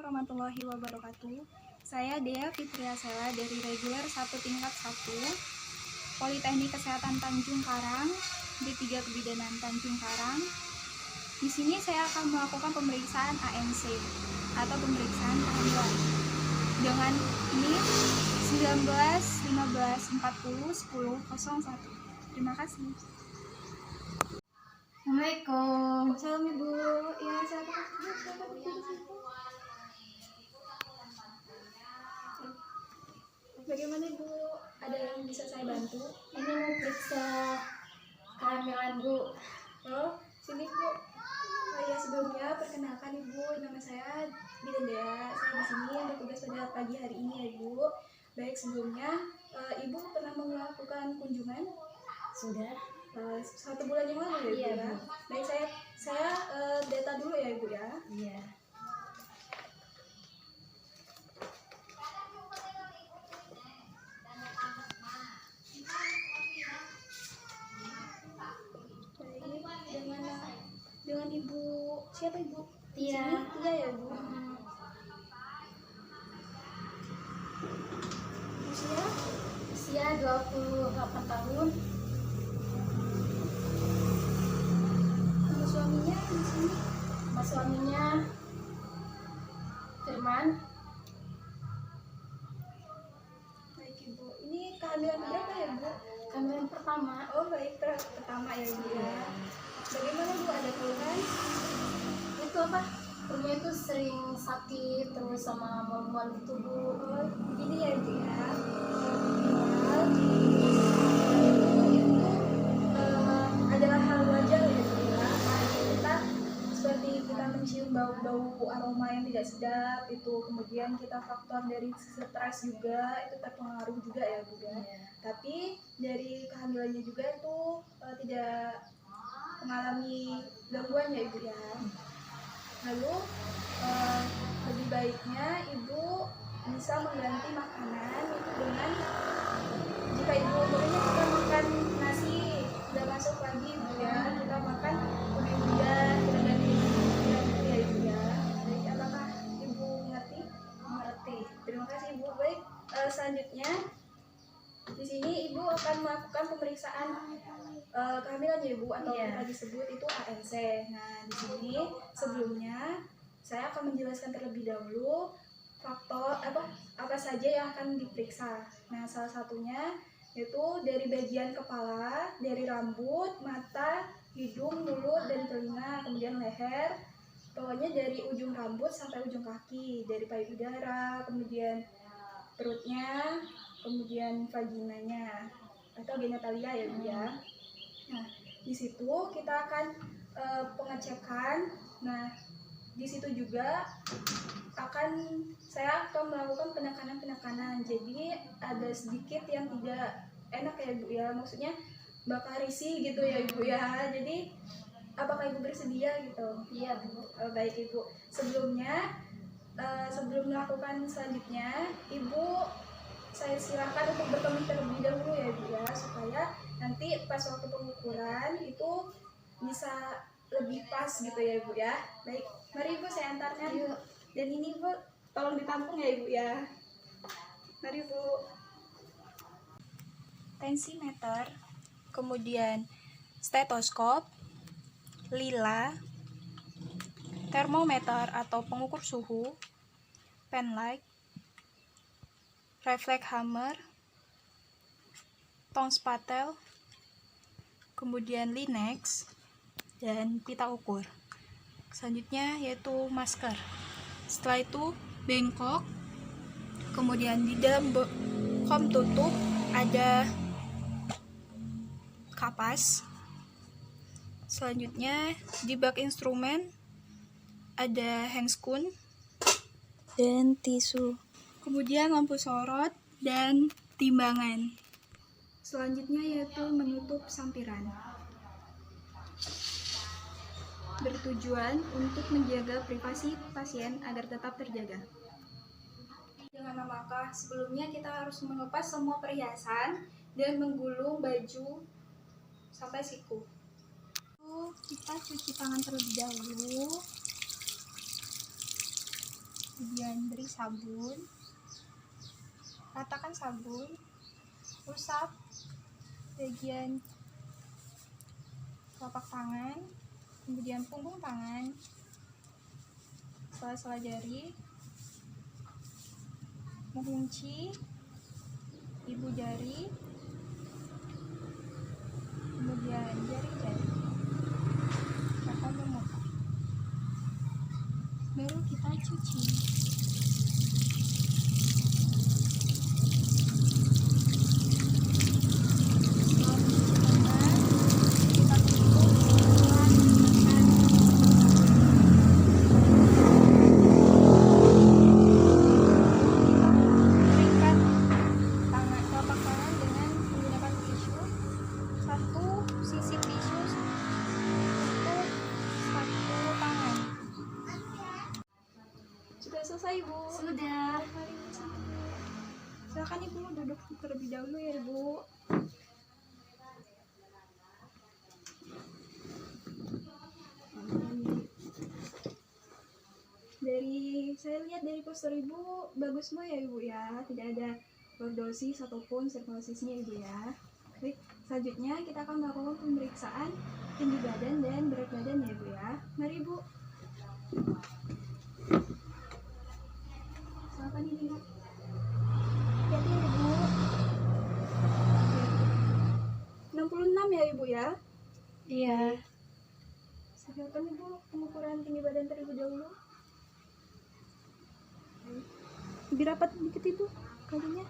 warahmatullahi wabarakatuh. Saya Dea Fitriasela dari Reguler 1 tingkat 1 Politeknik Kesehatan Tanjung Karang, D3 Kebidanan Tanjung Karang. Di sini saya akan melakukan pemeriksaan ANC atau pemeriksaan kehamilan dengan ini 19 15 40 10 01. Terima kasih. Assalamualaikum. Salam Ibu. Ya, saya bagaimana Ibu? Ada yang bisa saya bantu? Ini mau periksa kehamilan Bu. Oh, sini Bu. Oh ya, sebelumnya perkenalkan Ibu, nama saya Bidenda. Saya di sini yang bertugas pada pagi hari ini ya Ibu. Baik, sebelumnya Ibu pernah melakukan kunjungan? Sudah? 1 bulan yang lalu ya Ibu Iya, ya? Bu. Baik, saya data dulu ya Ibu ya. Iya. Baik, dengan Ibu siapa Ibu? Tia. Tia ya Bu. Usia 28 tahun. Nama suaminya di sini? Nama suaminya Firman. Baik Ibu. Ini kehamilan berapa ya Bu? Kehamilan pertama. Oh baik, pertama ya Ibu ya. Bagaimana Bu, ada keluhan? Itu apa? Rumah itu sering sakit terus sama mual-mual gitu Bu. Oh begini ya Ibu ya. Adalah hal wajar ya Bu ya. Kita mencium bau-bau aroma yang tidak sedap itu, kemudian kita faktor dari stres juga itu terpengaruh juga ya Bu ya. Tapi dari kehamilannya juga itu tidak mengalami gangguan ya Ibu ya. Lalu lebih baiknya Ibu bisa mengganti makanan itu dengan, jika Ibu umurnya kita makan nasi udah masuk lagi Ibu ya, kita makan ubi-ubian, kita ganti ubi-ubian gitu ya Ibu ya. Baik, apakah Ibu mengerti? Mengerti. Terima kasih Ibu. Baik, selanjutnya di sini Ibu akan melakukan pemeriksaan kehamilan ya Ibu, atau kita disebut itu ANC. Nah, di sini sebelumnya saya akan menjelaskan terlebih dahulu faktor apa saja yang akan diperiksa. Nah, salah satunya yaitu dari bagian kepala, dari rambut, mata, hidung, mulut, dan telinga, kemudian leher. Pokoknya dari ujung rambut sampai ujung kaki, dari payudara, kemudian perutnya, kemudian vaginanya atau genitalia ya Bu ya. Nah, di situ kita akan pengecekan. Nah, di situ juga saya akan melakukan penekanan. Jadi ada sedikit yang tidak enak ya Bu ya. Maksudnya bakal risih gitu ya Ibu ya. Jadi apakah Ibu bersedia gitu? Iya Bu. Baik Ibu. Sebelumnya sebelum melakukan selanjutnya, Ibu saya silakan untuk berkemih terlebih dahulu ya Bu ya, supaya nanti pas waktu pengukuran itu bisa lebih pas gitu ya Ibu ya. Baik, mari Ibu saya antarkan. Yuk. Dan ini Bu, tolong ditampung ya Ibu ya. Mari Bu. Tensimeter, kemudian stetoskop, lila, termometer atau pengukur suhu, penlight, refleks hammer, tong spatel, kemudian Linex, dan pita ukur. Selanjutnya yaitu masker. Setelah itu bengkok, kemudian di dalam kom tutup ada kapas. Selanjutnya di bak instrumen ada handscoon dan tisu. Kemudian lampu sorot dan timbangan. Selanjutnya yaitu menutup sampiran. Bertujuan untuk menjaga privasi pasien agar tetap terjaga. Dengan memakai sebelumnya kita harus mengepas semua perhiasan dan menggulung baju sampai siku. Kita cuci tangan terlebih dahulu. kemudian beri sabun, ratakan sabun, usap bagian telapak tangan, kemudian punggung tangan, sela-sela jari, mengunci ibu jari, kemudian jari-jari, akan memutar. Baru kita cuci. Sudah selesai, Bu? Sudah. Silakan Ibu duduk terlebih dahulu ya, Ibu. Saya lihat dari poster Ibu bagus semua ya, Ibu ya. Tidak ada lordosis ataupun sirkulosisnya, Ibu ya. Baik, selanjutnya kita akan melakukan pemeriksaan tinggi badan dan berat badan ya, Ibu ya. Mari, Ibu. Silakan dilihat. Hati-hati ya, Ibu. 66 ya, Ibu ya. Iya. Silakan Ibu pengukuran tinggi badan terlebih dahulu. Lebih rapat dikit Ibu kalinya.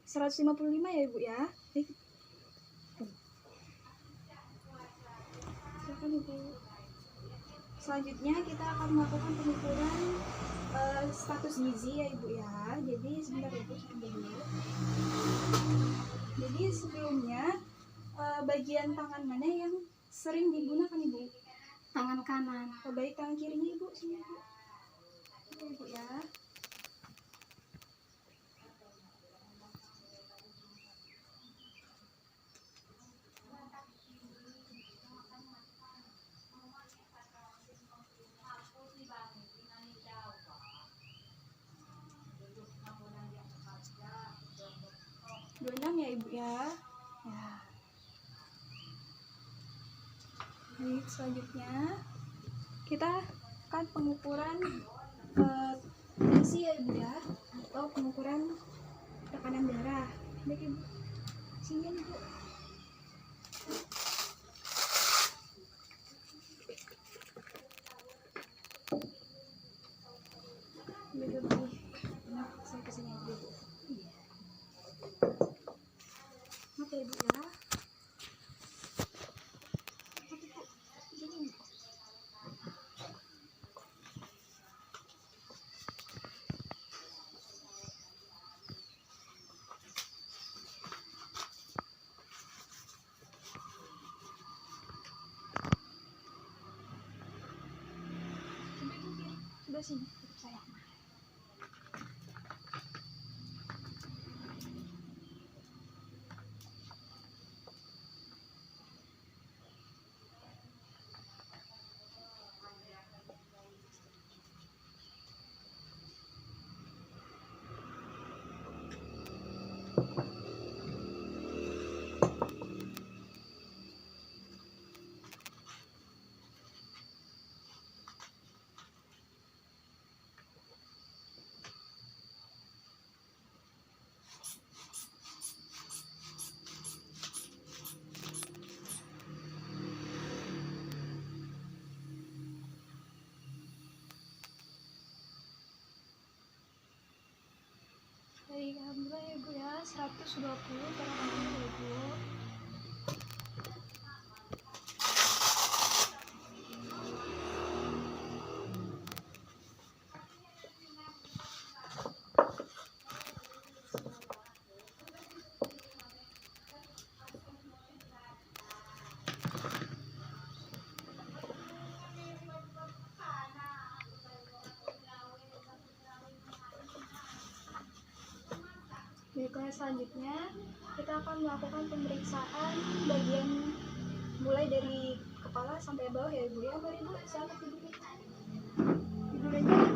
155 ya, Ibu ya. Silakan Ibu. Selanjutnya kita akan melakukan pengukuran status gizi ya, Ibu ya. Jadi sebentar Ibu, sebentar dulu. Jadi sebelumnya bagian tangan mana yang sering digunakan, Ibu? Tangan kanan. Baik, tangan kirinya Ibu, sini Ibu. Ini Ibu ya. Dua 26 ya, Ibu ya. Ya. Baik, selanjutnya kita akan pengukuran tensi ya, Ibu ya, atau pengukuran tekanan darah. Baik, Ibu. Sini Ibu. Lebih. Nah, saya kesini aja, Ibu. Iya. Oke, Ibu ya. Sudah sini, ikut saya. Baik, alhamdulillah ya, Ibu ya. 120 per hari ya, Ibu. Baiklah, selanjutnya kita akan melakukan pemeriksaan bagian mulai dari kepala sampai bawah ya, Ibu ya. Mari Ibu, silakan tidur aja.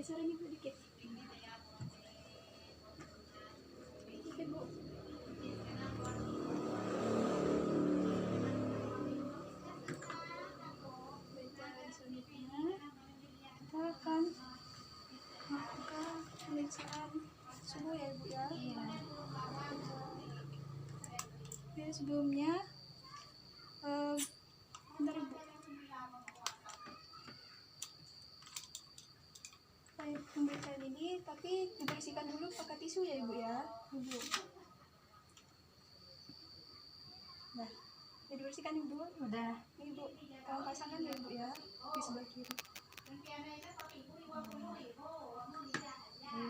geseran ibu dikit. Ibu. Dan selanjutnya kita akan melakukan pemeriksaan suhu ya ibu ya. Jadi sebelumnya bentar ibu. Pemeriksaan ini tapi dibersihkan dulu pakai tisu ya ibu ya. Ibu. Nah, udah dibersihkan ibu. Udah. Ini ibu, kamu pasangkan ya ibu ya di sebelah kiri.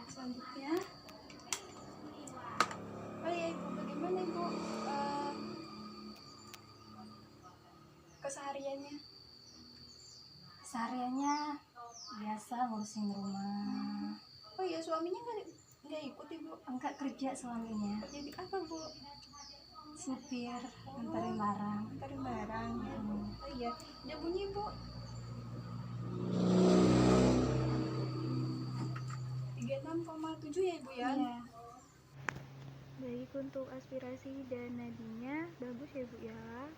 Selanjutnya, oh ya ibu, bagaimana ibu kesehariannya? Sehariannya biasa ngurusin rumah. Oh iya, suaminya nggak ikut ibu? Enggak kerja suaminya. Jadi apa bu? Supir, antarin barang. Antarin barang. Oh iya, udah bunyi bu. 36,7 ya ibu ya? Iya. Baik, untuk aspirasi dan nadinya bagus ya bu ya.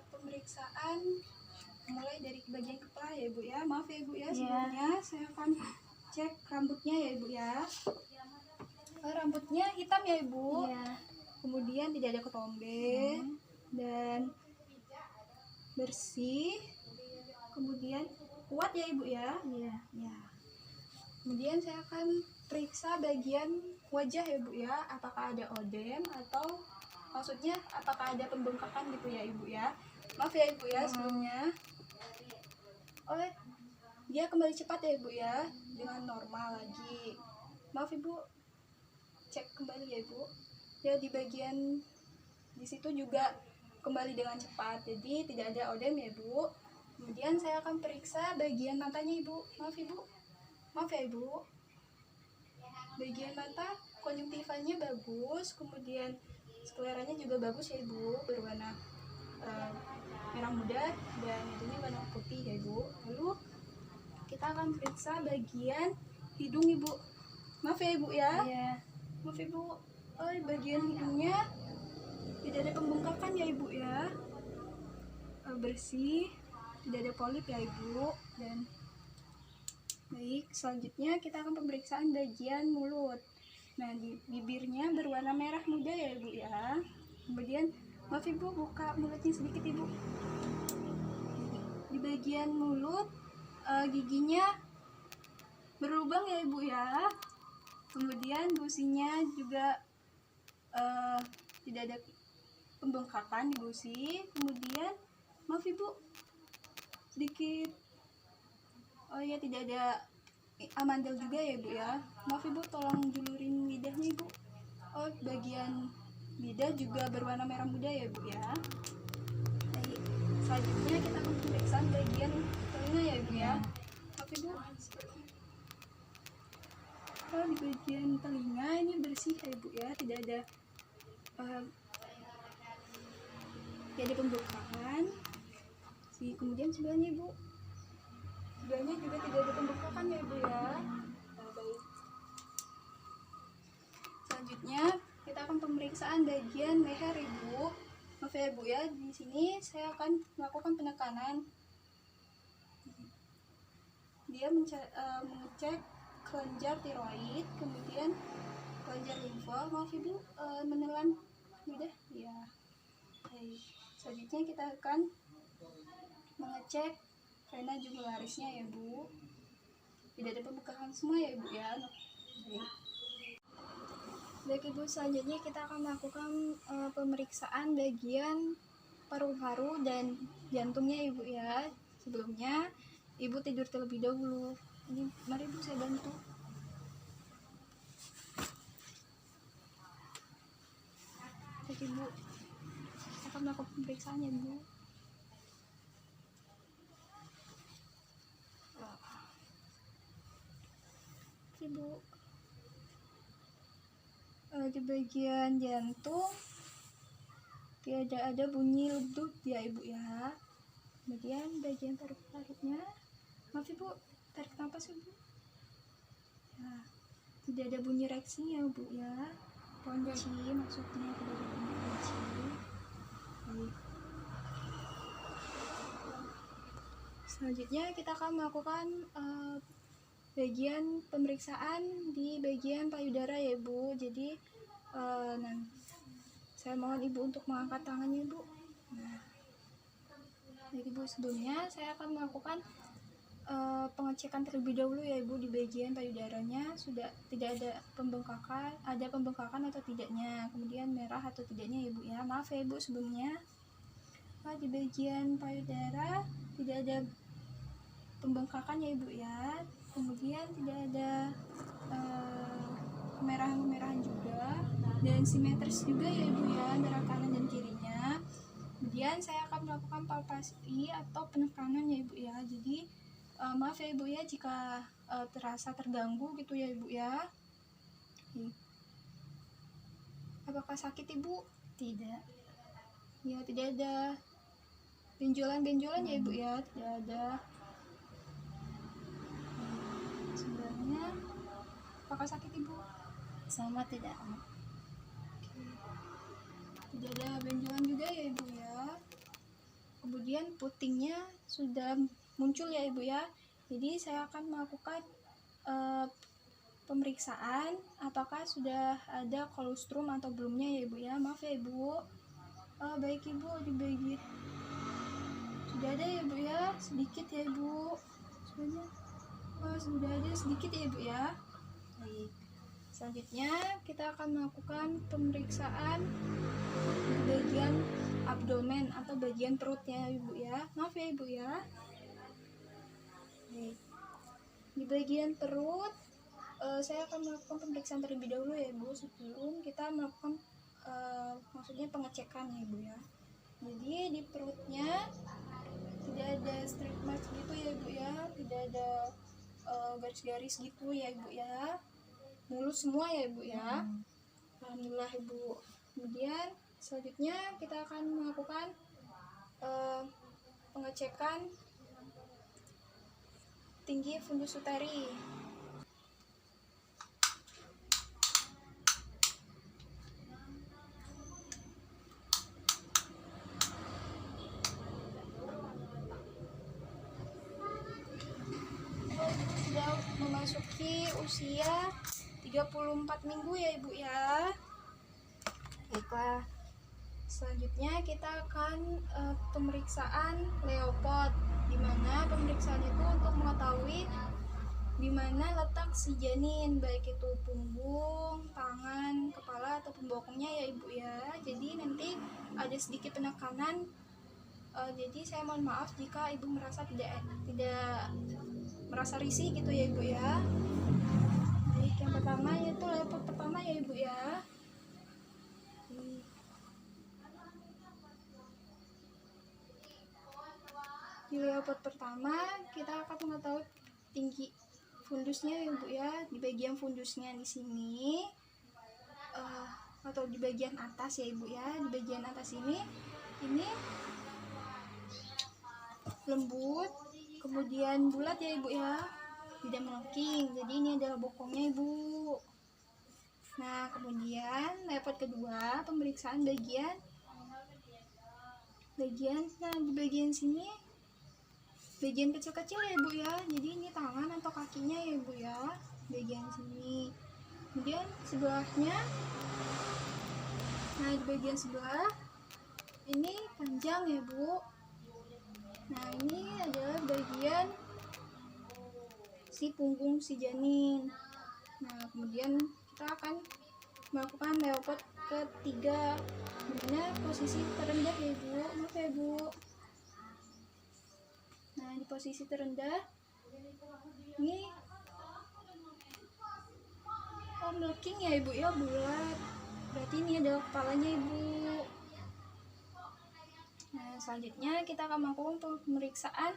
Pemeriksaan mulai dari bagian kepala ya ibu ya. Maaf ya ibu ya, sebelumnya saya akan cek rambutnya ya ibu ya. Rambutnya hitam ya ibu. Iya. Kemudian tidak ada ketombe dan bersih. Kemudian kuat ya ibu ya. Iya. Ya. Kemudian saya akan periksa bagian wajah ya bu ya, apakah ada odem atau maksudnya apakah ada pembengkakan gitu ya ibu ya. Maaf ya ibu ya sebelumnya. Dia kembali cepat ya ibu ya, dengan normal lagi. Maaf ibu, cek kembali ya ibu. Ya di bagian di situ juga kembali dengan cepat, jadi tidak ada odem ya bu. Kemudian saya akan periksa bagian matanya ibu. Maaf ibu, maaf ya ibu. Bagian mata konjungtivanya bagus, kemudian skleranya juga bagus ya ibu, berwarna merah muda dan itunya warna putih ya ibu. Lalu kita akan periksa bagian hidung ibu. Maaf ya ibu ya. Iya. Maaf ibu. Bagian hidungnya tidak ada pembengkakan ya ibu ya. Bersih, tidak ada polip ya ibu. Dan baik, selanjutnya kita akan pemeriksaan bagian mulut. Nah, di bibirnya berwarna merah muda ya ibu ya. Kemudian maaf ibu, buka mulutnya sedikit ibu. Di bagian mulut giginya berlubang ya ibu ya. Kemudian gusinya juga tidak ada pembengkakan di gusi. Kemudian maaf ibu, sedikit tidak ada amandel juga ya ibu ya. Maaf ibu, tolong julurin lidahnya ibu. Bagian lidah juga berwarna merah muda ya ibu ya. Baik, selanjutnya kita akan pemeriksaan bagian telinga ya ibu ya. Maaf ibu, di bagian telinga ini bersih ya ibu ya, tidak ada pembengkakan. Kemudian sebelahnya ibu, sebelahnya juga tidak ada pembengkakan ya ibu ya. Baik, selanjutnya kita akan pemeriksaan bagian leher ibu. Maaf ya ibu ya, di sini saya akan melakukan penekanan. Dia mengecek kelenjar tiroid, kemudian kelenjar limfa. Maaf ibu, menelan lidah ya. Baik, selanjutnya kita akan mengecek vena jugularisnya ya bu. Tidak ada pembengkakan semua ya ibu ya. Baik ibu, selanjutnya kita akan melakukan pemeriksaan bagian paru-paru dan jantungnya ibu ya. Sebelumnya ibu tidur terlebih dahulu. Ini mari ibu, saya bantu. Baik ibu, saya akan melakukan pemeriksaannya bu. Ibu, di bagian jantung tidak ada bunyi ledut ya ibu ya. Kemudian bagian paru-parunya, maaf ibu, tarik nafas ibu ya, tidak ada bunyi reaksi ya bu ya. Ponci maksudnya tidak ada bunyi ponci. Baik. Selanjutnya kita akan melakukan bagian pemeriksaan di bagian payudara ya ibu. Jadi saya mohon ibu untuk mengangkat tangannya ibu. Nah, jadi ibu, sebelumnya saya akan melakukan pengecekan terlebih dahulu ya ibu di bagian payudaranya, sudah tidak ada pembengkakan atau tidaknya, kemudian merah atau tidaknya ya ibu ya. Maaf ya ibu sebelumnya. Di bagian payudara tidak ada pembengkakan ya ibu ya, kemudian tidak ada kemerahan-kemerahan juga, dan simetris juga ya ibu ya antara kanan dan kirinya. Kemudian saya akan melakukan palpasi atau penekanan ya ibu ya. Jadi maaf ya ibu ya jika terasa terganggu gitu ya ibu ya. Apakah sakit ibu? Tidak ya, tidak ada benjolan-benjolan ya ibu ya, tidak ada. Sebenarnya apakah sakit ibu? Sama tidak. Tidak ada benjolan juga ya ibu ya. Kemudian putingnya sudah muncul ya ibu ya. Jadi saya akan melakukan pemeriksaan apakah sudah ada kolostrum atau belumnya ya ibu ya. Maaf ya ibu. Baik ibu, di bagian sudah ada ya ibu ya, sedikit ya ibu. Sudah ada sedikit ya ibu ya. Baik. Selanjutnya kita akan melakukan pemeriksaan di bagian abdomen atau bagian perutnya ibu ya. Maaf ya ibu ya. Baik. Di bagian perut saya akan melakukan pemeriksaan terlebih dahulu ya ibu sebelum kita melakukan maksudnya pengecekan ya ibu ya. Jadi di perutnya tidak ada strip marks gitu ya ibu ya, tidak ada garis-garis gitu ya ibu ya, mulus semua ya ibu ya. Alhamdulillah ibu. Kemudian selanjutnya kita akan melakukan pengecekan tinggi fundus uteri. Sudah memasuki usia 34 minggu ya ibu ya. Baiklah, selanjutnya kita akan pemeriksaan Leopard, dimana pemeriksaan itu untuk mengetahui di mana letak si janin, baik itu punggung, tangan, kepala atau pembokongnya ya ibu ya. Jadi nanti ada sedikit penekanan. Jadi saya mohon maaf jika ibu merasa tidak merasa risih gitu ya ibu ya. Baik, yang pertama yaitu Leopard pertama ya ibu ya. Di Leopard pertama kita akan mengetahui tinggi fundusnya ya ibu ya, di bagian fundusnya di sini atau di bagian atas ya ibu ya. Di bagian atas ini lembut, kemudian bulat ya ibu ya, tidak melengking. Jadi ini adalah bokongnya ibu. Nah kemudian Leopard kedua pemeriksaan bagian nah di bagian sini bagian kecil-kecil ya ibu ya. Jadi ini tangan atau kakinya ya ibu ya, bagian sini. Kemudian sebelahnya, nah di bagian sebelah ini panjang ya bu. Nah ini adalah bagian si punggung si janin. Nah kemudian kita akan melakukan Leopard ketiga, dimana posisi terendah ya ibu. Maaf ya ibu. Nah di posisi terendah ini milking ya ibu ya, bulat. Berarti ini adalah kepalanya ibu. Nah selanjutnya kita akan melakukan pemeriksaan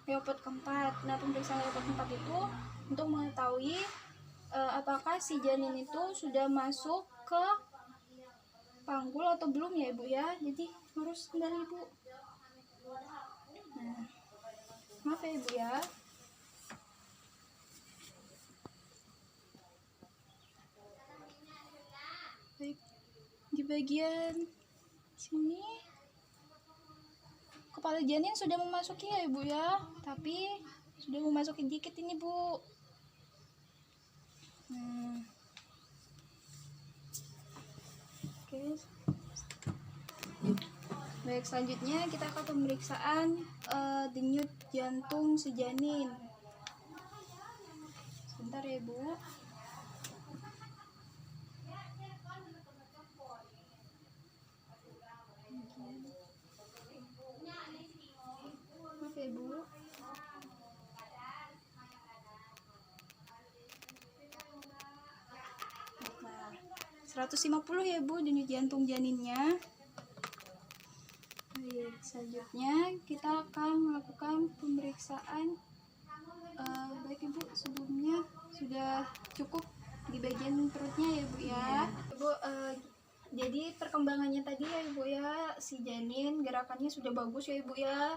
Leopard keempat. Nah pemeriksaan Leopard keempat itu untuk mengetahui apakah si janin itu sudah masuk ke panggul atau belum ya ibu ya, jadi lurus kembali ibu. Nah, maaf ya ibu ya. Baik, di bagian sini kepala janin sudah memasuki ya ibu ya, tapi sudah memasuki dikit ini bu. Nah, oke. Baik, selanjutnya kita akan pemeriksaan denyut jantung si janin. Sebentar ya ibu. Maaf ya ibu. Nah, 150 ya bu denyut jantung janinnya. Baik, selanjutnya kita akan melakukan pemeriksaan. Baik ibu, sebelumnya sudah cukup di bagian perutnya ya bu ya. Ibu, jadi perkembangannya tadi ya ibu ya, si janin gerakannya sudah bagus ya ibu ya.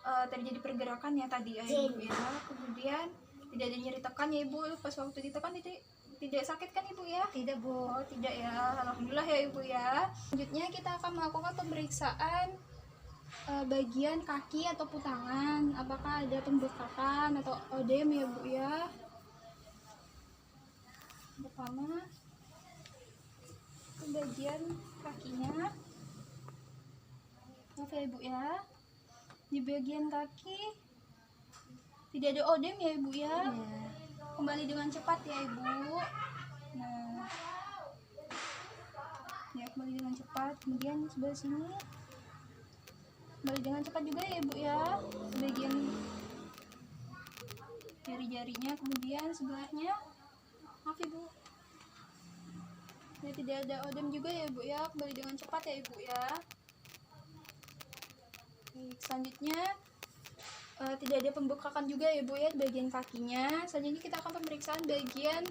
Terjadi pergerakan ya tadi ya ibu ya. Kemudian tidak ada nyeri tekan ya ibu, pas waktu ditekan tidak sakit kan ibu ya? Tidak bu. Oh tidak ya, alhamdulillah ya ibu ya. Selanjutnya kita akan melakukan pemeriksaan bagian kaki ataupun tangan, apakah ada pembekakan atau ödem ya bu ya. Pertama ke bagian kakinya, maaf ya ibu ya, di bagian kaki tidak ada ödem ya ibu ya. Kembali dengan cepat ya ibu. Nah ya, kembali dengan cepat. Kemudian sebelah sini kembali dengan cepat juga ya ibu ya, bagian jari-jarinya. Kemudian sebelahnya, maaf ibu ya, tidak ada ödem juga ya ibu ya, kembali dengan cepat ya ibu ya. Baik, selanjutnya tidak ada pembekakan juga ya ibu ya di bagian kakinya. Selanjutnya kita akan pemeriksaan bagian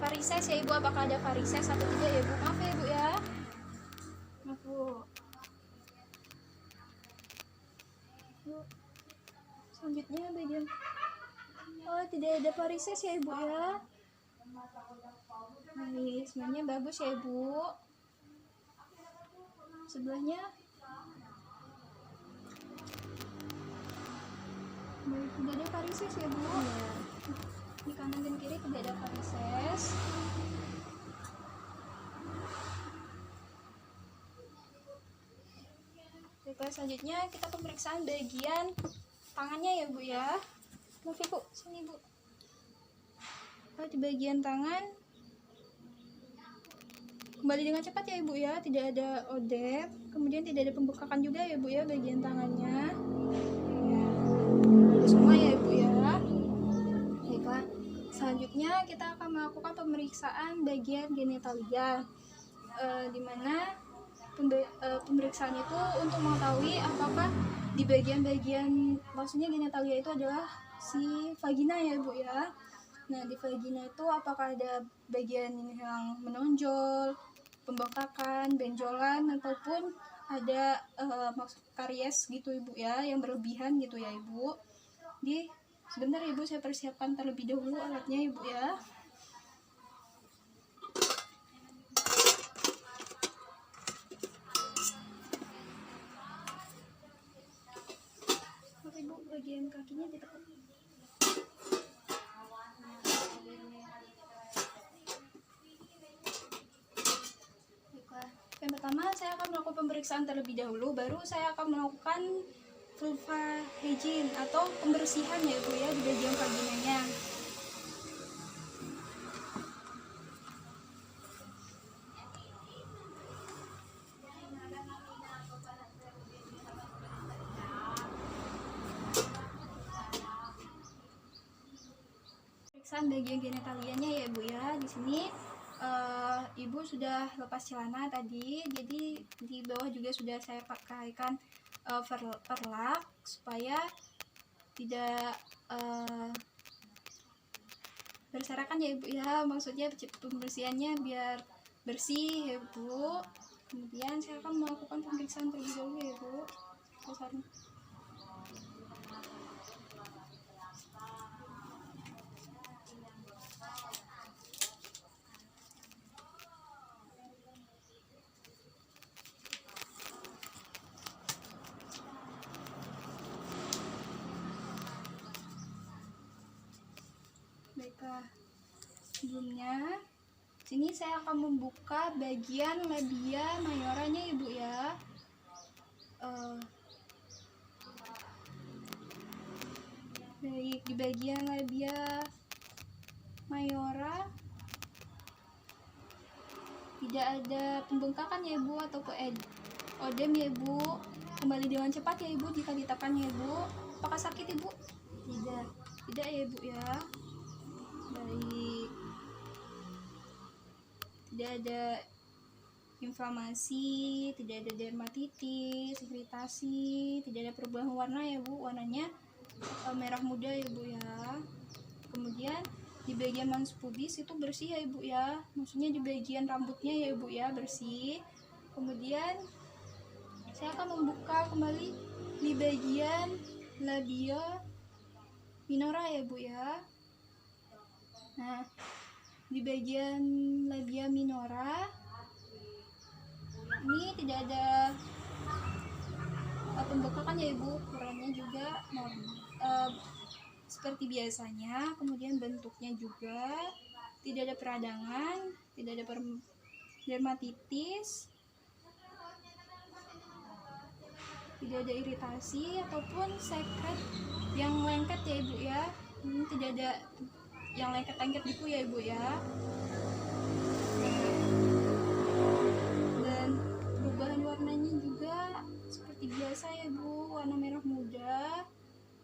varises ya ibu, apakah ada varises atau tidak ya ibu. Maaf ya ibu ya. Maaf bu. Selanjutnya bagian, oh tidak ada varises ya ibu ya. Baik, sebenarnya bagus ya ibu. Sebelahnya tidak ada varises ya bu. Di kanan dan kiri tidak ada varises. Baik, selanjutnya kita pemeriksaan bagian tangannya ya bu ya. Maaf ibu, sini bu. Di bagian tangan kembali dengan cepat ya ibu ya, tidak ada ödem, kemudian tidak ada pembekakan juga ya bu ya bagian tangannya. Semua ya ibu ya. Baiklah, selanjutnya kita akan melakukan pemeriksaan bagian genitalia, dimana pemeriksaan itu untuk mengetahui apakah di bagian-bagian, maksudnya genitalia itu adalah si vagina ya ibu ya. Nah di vagina itu apakah ada bagian yang menonjol, pembekakan, benjolan, ataupun ada karies gitu ibu ya, yang berlebihan gitu ya ibu. Sebentar ibu, saya persiapkan terlebih dahulu alatnya ibu ya. Oke ibu, bagian kakinya ditekan. Yang pertama saya akan melakukan pemeriksaan terlebih dahulu, baru saya akan melakukan vulva hygiene atau pembersihan ya ibu ya di bagian vaginanya. Pemeriksaan bagian genitalianya ya ibu ya. Di sini ibu sudah lepas celana tadi, jadi di bawah juga sudah saya pakaikan perlak supaya tidak berserakan ya ibu ya, maksudnya pembersihannya biar bersih ya Bu. Kemudian saya akan melakukan pemeriksaan terlebih dahulu ya Bu. Dasarnya. Baiklah, sebelumnya sini saya akan membuka bagian labia mayoranya Ibu ya. Baik, di bagian labia mayora tidak ada pembengkakan ya Ibu ataupun odem ya Ibu. Kembali dengan cepat ya Ibu jika ditekan ya Ibu. Apakah sakit Ibu? Tidak ya Ibu ya. Baik, tidak ada inflamasi, tidak ada dermatitis, iritasi, tidak ada perubahan warna ya Bu. Warnanya merah muda ya Bu ya. Kemudian di bagian manus pubis itu bersih ya Ibu ya. Maksudnya di bagian rambutnya ya Ibu ya, bersih. Kemudian saya akan membuka kembali di bagian labia minora ya Bu ya. Nah, di bagian labia minora ini tidak ada pembengkakan ya Ibu, ukurannya juga seperti biasanya. Kemudian bentuknya juga tidak ada peradangan, tidak ada dermatitis, tidak ada iritasi ataupun sekret yang lengket ya Ibu ya. Ini tidak ada yang lengket-lengket gitu ya Ibu ya. Dan perubahan warnanya juga seperti biasa ya Bu, warna merah muda.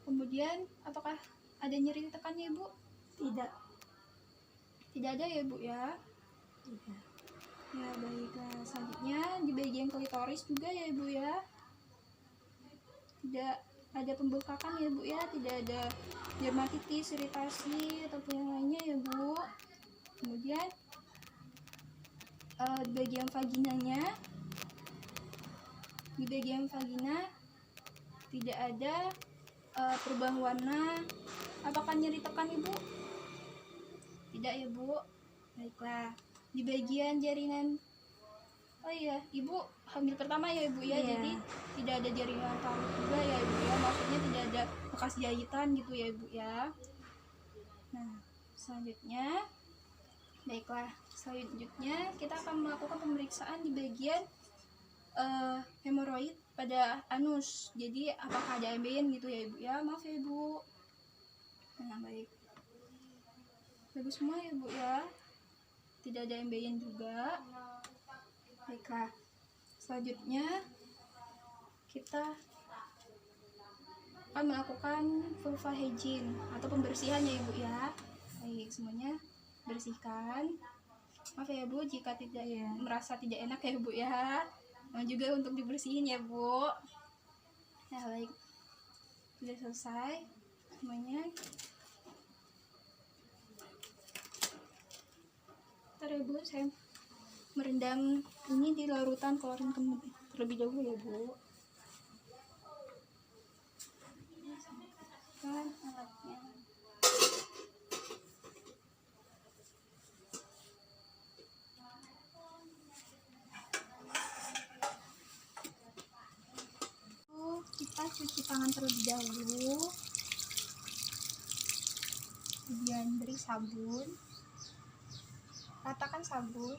Kemudian apakah ada nyeri tekannya Ibu? Tidak ada ya Bu ya. Ya baiklah, selanjutnya di bagian klitoris juga ya Ibu ya. Tidak ada pembengkakan ya Bu ya, tidak ada dermatitis, iritasi ataupun yang lainnya ya Bu. Kemudian di bagian vaginanya, di bagian vagina tidak ada perubahan warna. Apakah nyeri tekan Ibu? Tidak ya Bu. Baiklah, di bagian jaringan, oh iya, Ibu hamil pertama ya Ibu ya. Jadi tidak ada jaringan parut juga ya Ibu ya. Maksudnya tidak ada bekas jahitan gitu ya Ibu ya. Nah, selanjutnya, baiklah, selanjutnya kita akan melakukan pemeriksaan di bagian hemoroid pada anus. Jadi apakah ada embeien gitu ya Ibu ya. Maaf ya Ibu. Nah, baik, bagus semua ya Bu ya, tidak ada embeien juga. Baiklah, selanjutnya kita akan melakukan vulva hygiene atau pembersihan ya Ibu ya. Baik, semuanya bersihkan. Maaf ya Bu jika tidak merasa tidak enak ya Bu ya. Mau juga untuk dibersihin ya Bu. Nah baik, sudah selesai semuanya. Ntar ya Bu, saya merendam ini di larutan klorin terlebih dahulu ya Bu. Kan alatnya. Kita cuci tangan terlebih dahulu. Kemudian beri sabun. Ratakan sabun,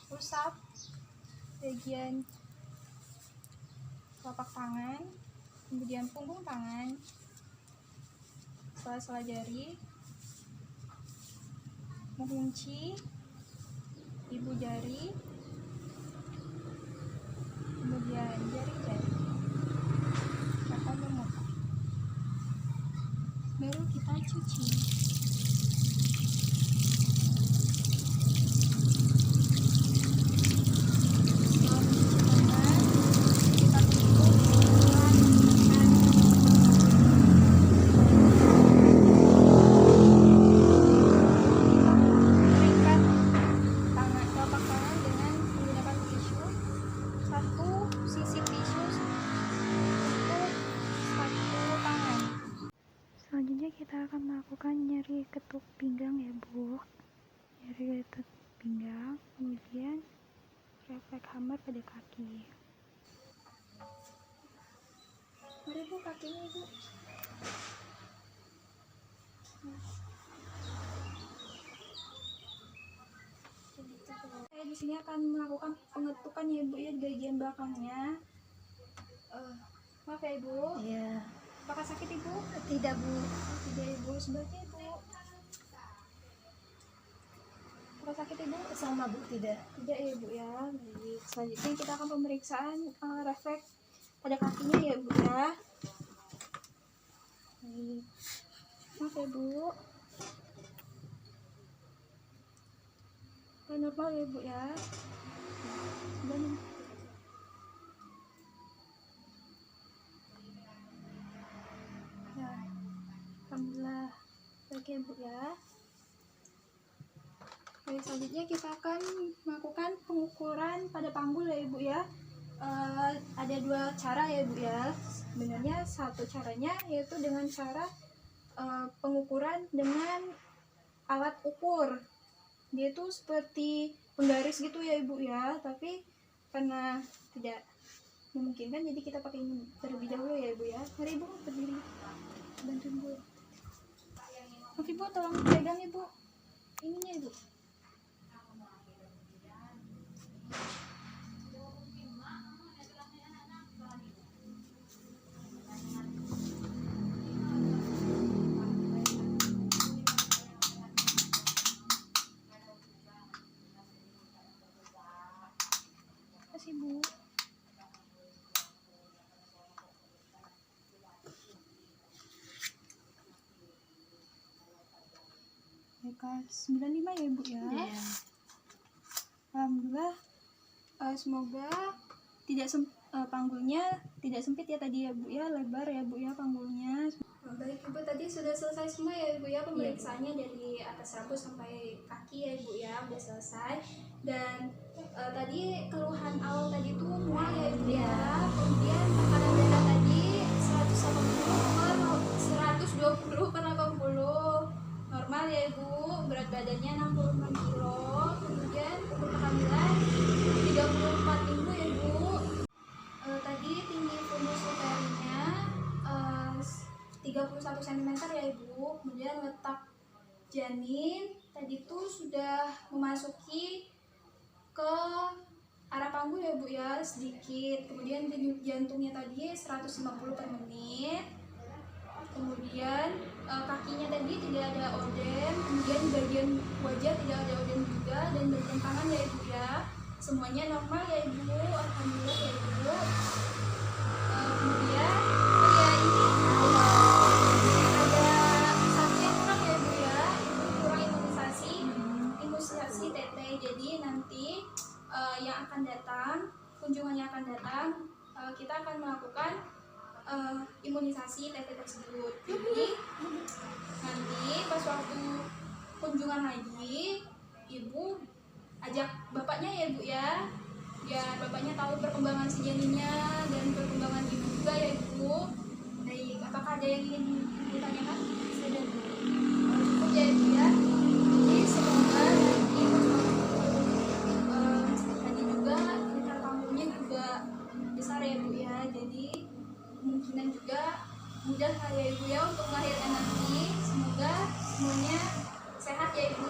usap bagian telapak tangan, kemudian punggung tangan, sela-sela jari, mengunci ibu jari, kemudian jari-jari, akan memutar. Baru kita cuci. Keringkan tangan telapak tangan lutut pinggang, kemudian refleks hambar pada kaki. Mari Bu, kakinya Ibu. Saya di sini akan melakukan pengetukan ya Ibu ya di bagian belakangnya. Maaf ya Ibu. Iya. Apakah sakit Ibu? Tidak Bu. Tidak Ibu, sebaliknya Ibu. Apakah sakit Ibu? Sama Bu, tidak. Tidak ya Ibu ya. Baik. Selanjutnya kita akan pemeriksaan refleks pada kakinya ya Ibu ya. Baik. Maaf ya Bu. Normal ya Bu ya. Dan ya, alhamdulillah. Baik ya Bu ya. Baik, selanjutnya kita akan melakukan pengukuran pada panggul ya Ibu ya. Ada dua cara ya Bu ya. Sebenarnya satu caranya yaitu dengan cara pengukuran dengan alat ukur. Dia itu seperti penggaris gitu ya Ibu ya, tapi karena tidak memungkinkan jadi kita pakai ini terlebih dahulu ya Ibu ya. Mari Ibu berdiri, bantu Ibu. Maaf Ibu, tolong pegang Ibu ininya Ibu. Kasih Bu. Baik, 95 ya Ibu ya. Iya. Alhamdulillah. Semoga tidak panggulnya tidak sempit ya tadi ya Bu ya, lebar ya Bu ya panggulnya. Baik Ibu, tadi sudah selesai semua ya Ibu ya pemeriksaannya dari atas rambut sampai kaki ya Ibu ya, udah selesai. Dan tadi keluhan awal tadi itu mual ya Ibu ya, kemudian tekanan darah tadi 120 per 80 normal ya Ibu, berat badannya 66 kilo, kemudian untuk kehamilan 34 minggu ya Bu. Tadi tinggi fundus uterusnya 31 cm ya Ibu, kemudian letak janin tadi tuh sudah memasuki ke arah panggul ya Bu ya sedikit, kemudian denyut jantungnya tadi 150 per menit, kemudian kakinya tadi tidak ada odem, kemudian bagian wajah tidak ada odem juga, dan bagian tangan ya Ibu ya semuanya normal ya Ibu, alhamdulillah ya Ibu. Kemudian ya ini ada satu yang kurang ya Ibu ya, kurang imunisasi TT, jadi nanti yang akan datang, kunjungan yang akan datang, kita akan melakukan imunisasi TT tersebut. Jadi nanti pas waktu kunjungan lagi, Ibu ajak bapaknya ya Bu ya, biar bapaknya tahu perkembangan si janinnya dan perkembangan ibu juga ya Ibu. Baik, apakah ada yang ingin ditanyakan? Sudah cukup ya Ibu ya. Jadi semoga nanti tadi juga lingkar panggulnya juga besar ya Bu ya, jadi kemungkinan juga mudah ya Ibu ya untuk melahirkan nanti. Semoga semuanya sehat ya Ibu,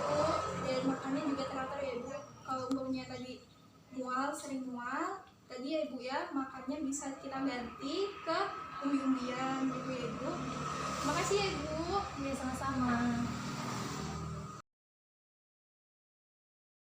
dan makannya juga teratur ya Ibu. Kalau umpamanya tadi mual, sering mual tadi ya Ibu ya, makannya bisa kita ganti ke umbi-umbian gitu ya Ibu. Makasih ya Ibu. Iya, sama-sama.